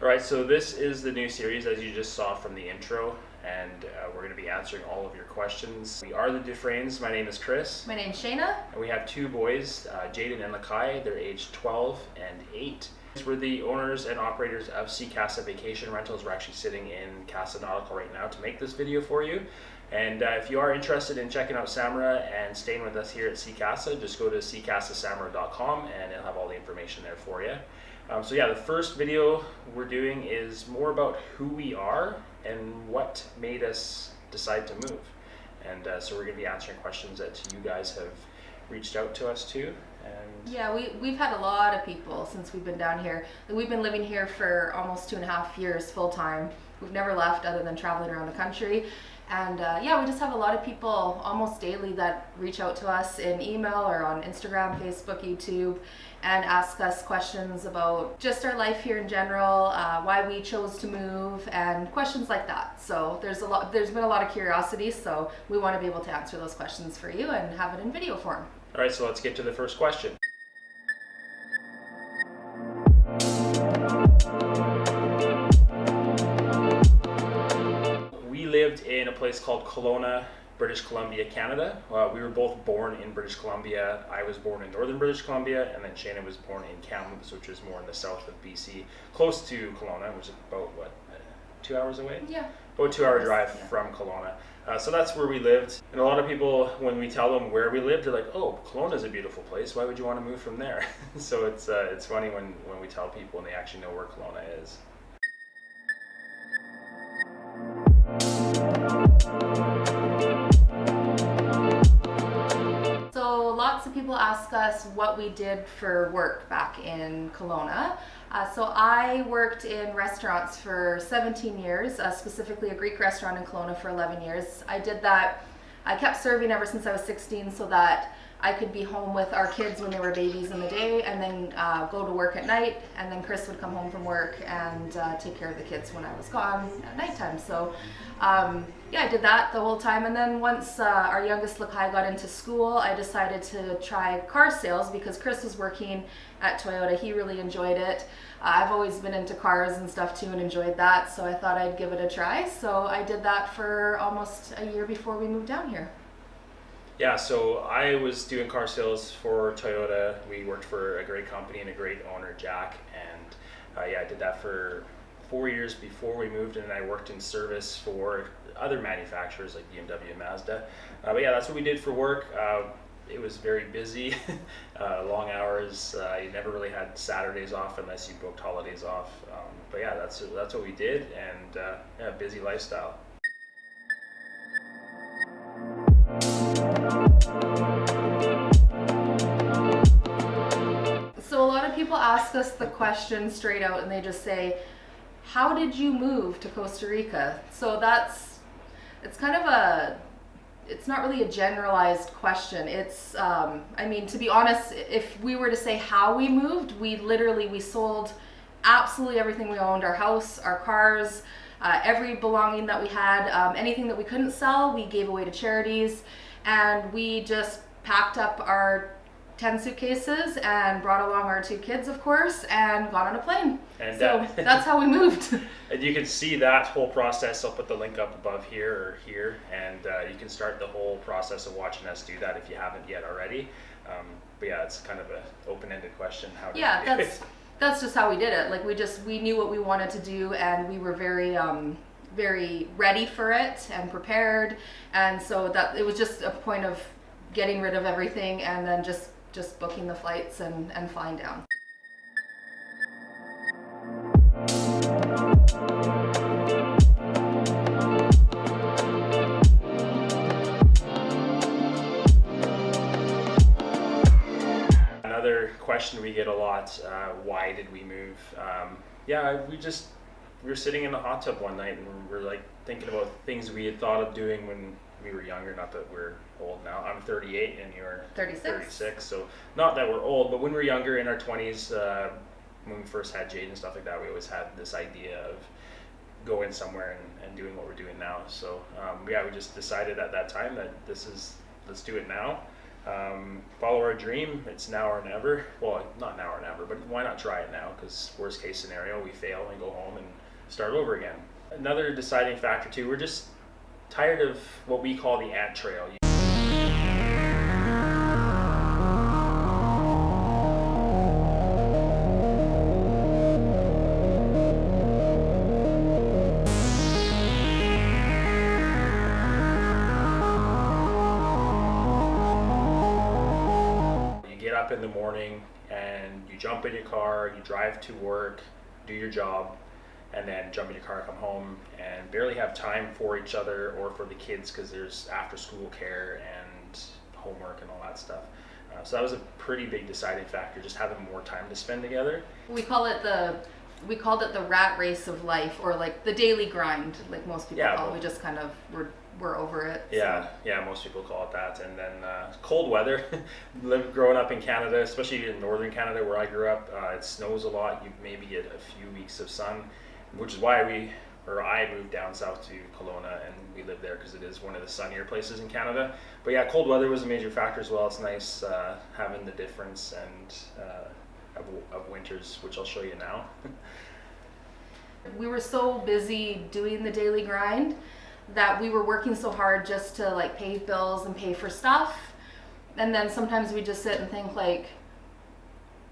Alright, so this is the new series as you just saw from the intro, and we're going to be answering all of your questions. We are the Dufresnes. My name is Chris. My name's Shayna. And we have two boys, Jaden and Lakai. They're aged 12 and 8. We're the owners and operators of Sea Casa Vacation Rentals. We're actually sitting in Casa Nautical right now to make this video for you. And if you are interested in checking out Samara and staying with us here at Sea Casa, just go to seacasasamara.com and it'll have all the information there for you. So yeah, the first video we're doing is more about who we are and what made us decide to move. And so we're going to be answering questions that you guys have reached out to us to. And yeah, we've had a lot of people since we've been down here. We've been living here for almost 2.5 years full time. We've never left other than traveling around the country. And yeah, we just have a lot of people almost daily that reach out to us in email or on Instagram, Facebook, YouTube, and ask us questions about just our life here in general, why we chose to move, and questions like that. So there's been a lot of curiosity, so we want to be able to answer those questions for you and have it in video form. all right, so let's get to the first question. We lived in a place called Kelowna, British Columbia, Canada. We were both born in British Columbia. I was born in northern British Columbia, and then Shayna was born in Kamloops, which is more in the south of BC, close to Kelowna, which is about, 2 hours away? Yeah. About a 2-hour drive Yeah. from Kelowna. So that's where we lived. And a lot of people, when we tell them where we lived, they're like, oh, Kelowna's a beautiful place. Why would you want to move from there? So it's funny when we tell people and they actually know where Kelowna is. So lots of people ask us what we did for work back in Kelowna. So I worked in restaurants for 17 years, specifically a Greek restaurant in Kelowna for 11 years. I did that, I kept serving ever since I was 16 so that I could be home with our kids when they were babies in the day, and then go to work at night, and then Chris would come home from work and take care of the kids when I was gone at nighttime. So yeah, I did that the whole time, and then once our youngest Lakai got into school, I decided to try car sales because Chris was working at Toyota. He really enjoyed it. I've always been into cars and stuff too and enjoyed that, so I thought I'd give it a try. So I did that for almost a year before we moved down here. Yeah, so I was doing car sales for Toyota. We worked for a great company and a great owner, Jack, and yeah, I did that for 4 years before we moved, and then I worked in service for other manufacturers like BMW and Mazda. But yeah, that's what we did for work. It was very busy, long hours. You never really had Saturdays off unless you booked holidays off. But yeah, that's what we did, and yeah, busy lifestyle. So a lot of people ask us the question straight out and they just say, how did you move to Costa Rica? So it's kind of it's not really a generalized question. It's, I mean, to be honest, if we were to say how we moved, we sold absolutely everything we owned, our house, our cars, every belonging that we had, anything that we couldn't sell, we gave away to charities, and we just packed up our 10 suitcases and brought along our 2 kids, of course, and got on a plane. And so that's how we moved. And you can see that whole process. I'll put the link up above here or here, and you can start the whole process of watching us do that if you haven't yet already. But yeah, it's kind of an open-ended question. How do Yeah, you do it? that's just how we did it. Like we knew what we wanted to do, and we were very very ready for it and prepared, and so that it was just a point of getting rid of everything and then just booking the flights and flying down. Another question we get a lot, why did we move? Yeah, we were sitting in the hot tub one night and we were like thinking about things we had thought of doing when we were younger. Not that we're old now. I'm 38 and you're 36, so not that we're old, but when we were younger in our 20s, when we first had Jade and stuff like that, we always had this idea of going somewhere and doing what we're doing now. So yeah, we just decided at that time that let's do it now. Follow our dream. It's now or never. Well, not now or never, but why not try it now? Because worst case scenario, we fail and go home and start over again. Another deciding factor too, we're just tired of what we call the ant trail. Up in the morning and you jump in your car, you drive to work, do your job, and then jump in your car, come home, and barely have time for each other or for the kids because there's after school care and homework and all that stuff. So that was a pretty big deciding factor, just having more time to spend together. We called it the rat race of life, or like the daily grind, like most people call it. We just kind of we're over it. Yeah, yeah, most people call it that. And then cold weather. Growing up in Canada, especially in northern Canada where I grew up, it snows a lot. You maybe get a few weeks of sun, which is why I moved down south to Kelowna and we live there because it is one of the sunnier places in Canada. But yeah, cold weather was a major factor as well. It's nice having the difference of winters, which I'll show you now. We were so busy doing the daily grind that we were working so hard just to like pay bills and pay for stuff, and then sometimes we just sit and think like,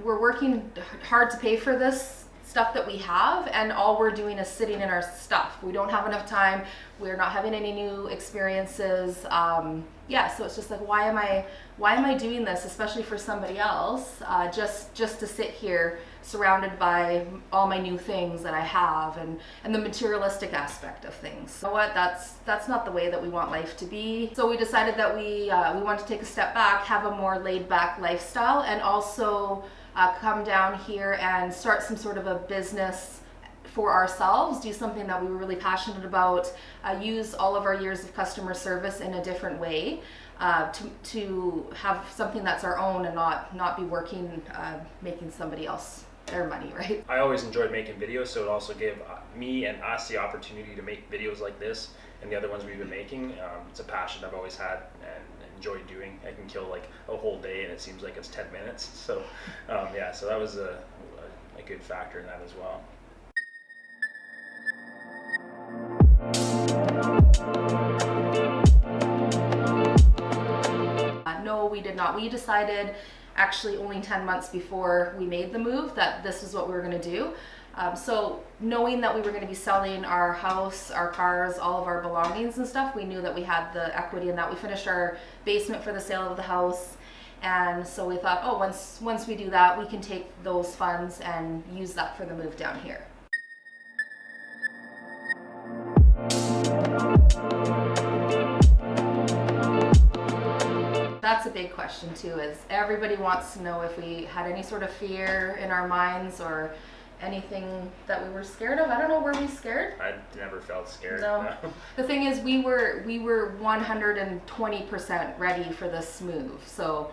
we're working hard to pay for this stuff that we have, and all we're doing is sitting in our stuff. We don't have enough time, we're not having any new experiences. So it's just like, why am I doing this, especially for somebody else, just to sit here surrounded by all my new things that I have, and the materialistic aspect of things. You know what, that's not the way that we want life to be. So we decided that we want to take a step back, have a more laid back lifestyle, and also come down here and start some sort of a business for ourselves, do something that we were really passionate about, use all of our years of customer service in a different way, to have something that's our own and not be working, making somebody else their money, right? I always enjoyed making videos, so it also gave me and us the opportunity to make videos like this and the other ones we've been making. It's a passion I've always had and enjoyed doing. I can kill like a whole day and it seems like it's 10 minutes. So so that was a good factor in that as well. No, we did not. We decided actually only 10 months before we made the move that this is what we were going to do. So knowing that we were going to be selling our house, our cars, all of our belongings and stuff, we knew that we had the equity in that. We finished our basement for the sale of the house, and so we thought, oh, once we do that, we can take those funds and use that for the move down here. That's a big question too, is everybody wants to know if we had any sort of fear in our minds or anything that we were scared of. I don't know, were we scared? I never felt scared. No. The thing is, we were 120% ready for this move. So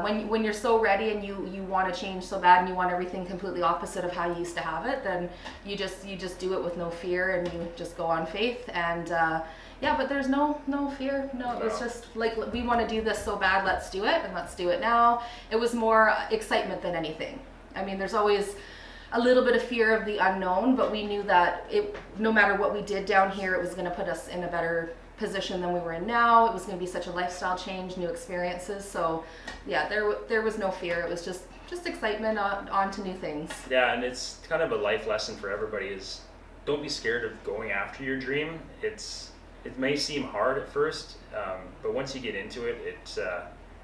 when you're so ready and you want to change so bad and you want everything completely opposite of how you used to have it, then you just do it with no fear and you just go on faith. And but there's no fear. No, it was just like, we want to do this so bad, let's do it, and let's do it now. It was more excitement than anything. I mean, there's always a little bit of fear of the unknown, but we knew that no matter what we did down here, it was going to put us in a better position than we were in now. It was going to be such a lifestyle change, new experiences. So yeah, there was no fear. It was just excitement on to new things. Yeah, and it's kind of a life lesson for everybody is don't be scared of going after your dream. It may seem hard at first, but once you get into it,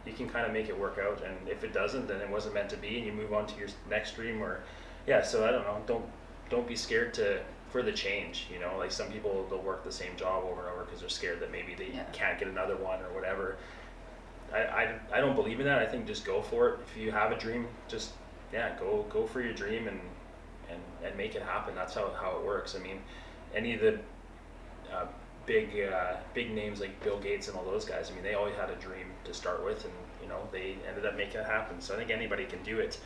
you can kind of make it work out. And if it doesn't, then it wasn't meant to be, and you move on to your next dream. So I don't know. Don't be scared for the change. You know, like some people, they'll work the same job over and over because they're scared that maybe they can't get another one or whatever. I don't believe in that. I think just go for it. If you have a dream, just go for your dream and make it happen. That's how it works. I mean, any of the big names like Bill Gates and all those guys, I mean, they always had a dream to start with, and they ended up making it happen. So I think anybody can do it.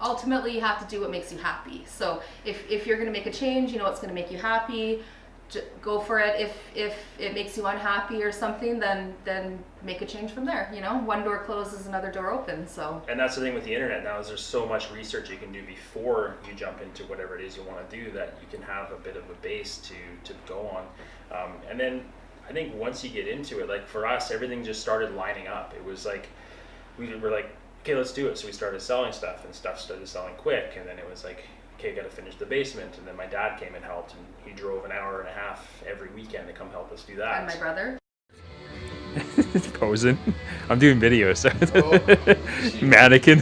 Ultimately, you have to do what makes you happy. So if you're going to make a change, what's going to make you happy, go for it. If it makes you unhappy or something, then make a change from there. You know, one door closes, another door opens. So. And that's the thing with the internet now, is there's so much research you can do before you jump into whatever it is you want to do, that you can have a bit of a base to go on. And then I think once you get into it, like for us, everything just started lining up. It was like we were like, okay, let's do it. So we started selling stuff, and stuff started selling quick. And then it was like, okay, got to finish the basement. And then my dad came and helped, and he drove an hour and a half every weekend to come help us do that. And my brother. Posing. I'm doing videos. So mannequin.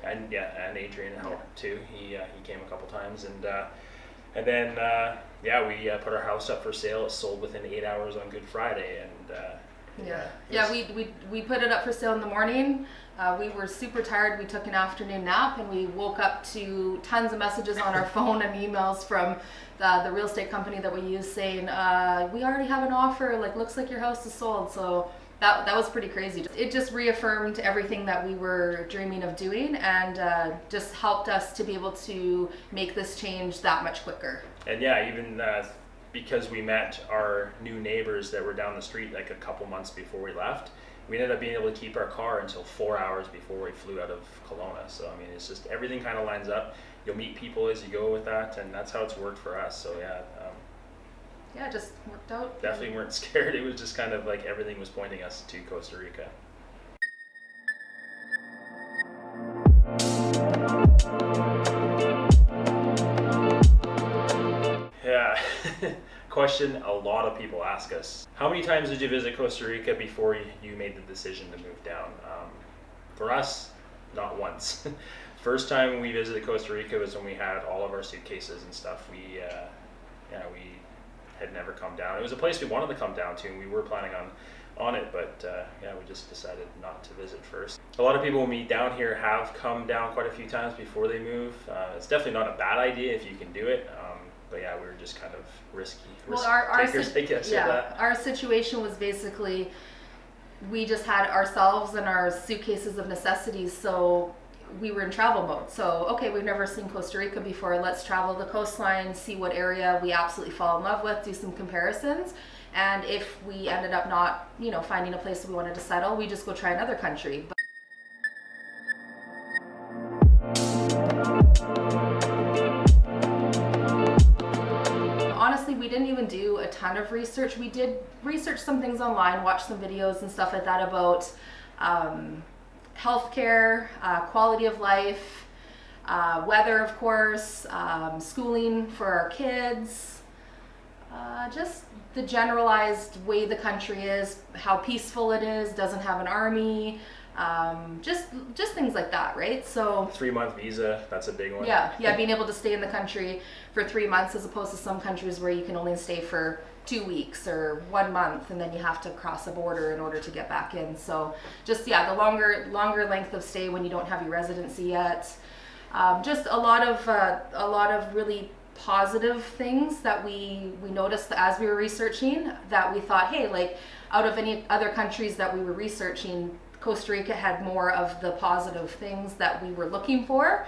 And yeah, and Adrian helped too. He came a couple times, and then we put our house up for sale. It sold within 8 hours on Good Friday, and we put it up for sale in the morning. We were super tired. We took an afternoon nap, and we woke up to tons of messages on our phone and emails from the real estate company that we use saying, we already have an offer, like looks like your house is sold. So that was pretty crazy. It just reaffirmed everything that we were dreaming of doing, and just helped us to be able to make this change that much quicker. And yeah, even because we met our new neighbors that were down the street like a couple months before we left, we ended up being able to keep our car until 4 hours before we flew out of Kelowna. So I mean, it's just everything kind of lines up. You'll meet people as you go with that, and that's how it's worked for us. So yeah, it just worked out. Definitely weren't scared. It was just kind of like everything was pointing us to Costa Rica. Yeah. Question a lot of people ask us: how many times did you visit Costa Rica before you made the decision to move down? For us, not once. First time we visited Costa Rica was when we had all of our suitcases and stuff. We had never come down. It was a place we wanted to come down to, and we were planning on it, but we just decided not to visit first. A lot of people we meet down here have come down quite a few times before they move. It's definitely not a bad idea if you can do it. But yeah, we were just kind of risk takers, I guess. Our situation was basically, we just had ourselves and our suitcases of necessities, so we were in travel mode. So, okay, we've never seen Costa Rica before. Let's travel the coastline, see what area we absolutely fall in love with, do some comparisons. And if we ended up not, finding a place that we wanted to settle, we just go try another country. Honestly, we didn't even do a ton of research. We did research some things online, watch some videos and stuff like that about healthcare, quality of life, weather, of course, schooling for our kids, just the generalized way the country is, how peaceful it is, doesn't have an army, just things like that, right? So 3-month visa, that's a big one. Yeah, being able to stay in the country for 3 months as opposed to some countries where you can only stay for 2 weeks or 1 month, and then you have to cross a border in order to get back in. So just the longer length of stay when you don't have your residency yet. Just a lot of really positive things that we noticed as we were researching, that we thought, hey, like out of any other countries that we were researching, Costa Rica had more of the positive things that we were looking for.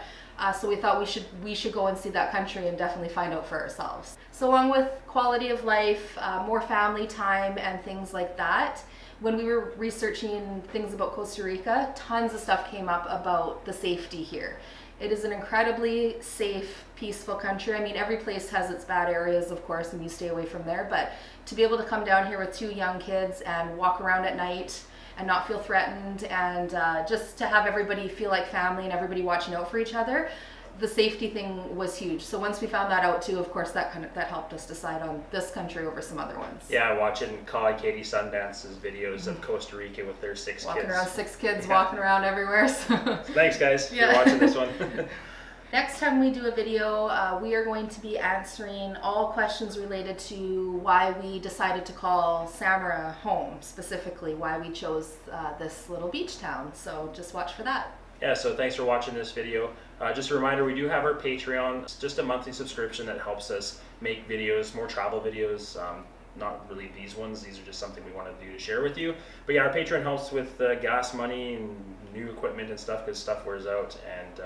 So we thought we should go and see that country and definitely find out for ourselves. So along with quality of life, more family time and things like that, when we were researching things about Costa Rica, tons of stuff came up about the safety here. It is an incredibly safe, peaceful country. I mean, every place has its bad areas, of course, and you stay away from there. But to be able to come down here with 2 young kids and walk around at night and not feel threatened, and just to have everybody feel like family and everybody watching out for each other, the safety thing was huge. So once we found that out too, of course, that helped us decide on this country over some other ones. Yeah, watching Katie Sundance's videos of Costa Rica with their 6 kids. Walking around 6 kids, walking around everywhere. So. Thanks, guys. You're watching this one. Next time we do a video, we are going to be answering all questions related to why we decided to call Samara home, specifically why we chose this little beach town. So just watch for that. Yeah, so thanks for watching this video. Just a reminder, we do have our Patreon. It's just a monthly subscription that helps us make videos, more travel videos. Not really these ones. These are just something we want to do to share with you. But yeah, our Patreon helps with gas money and new equipment and stuff, because stuff wears out. And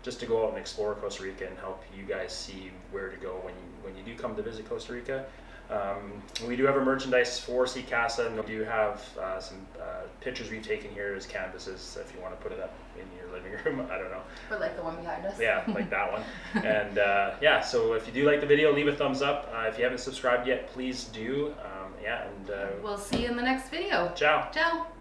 just to go out and explore Costa Rica and help you guys see where to go when you do come to visit Costa Rica. We do have a merchandise for Sea Casa, and we do have some pictures we've taken here as canvases if you want to put it up in your living room. I don't know. Or like the one behind us. Yeah, like that one. And yeah, so if you do like the video, leave a thumbs up. If you haven't subscribed yet, please do. Yeah, and We'll see you in the next video. ciao. Ciao.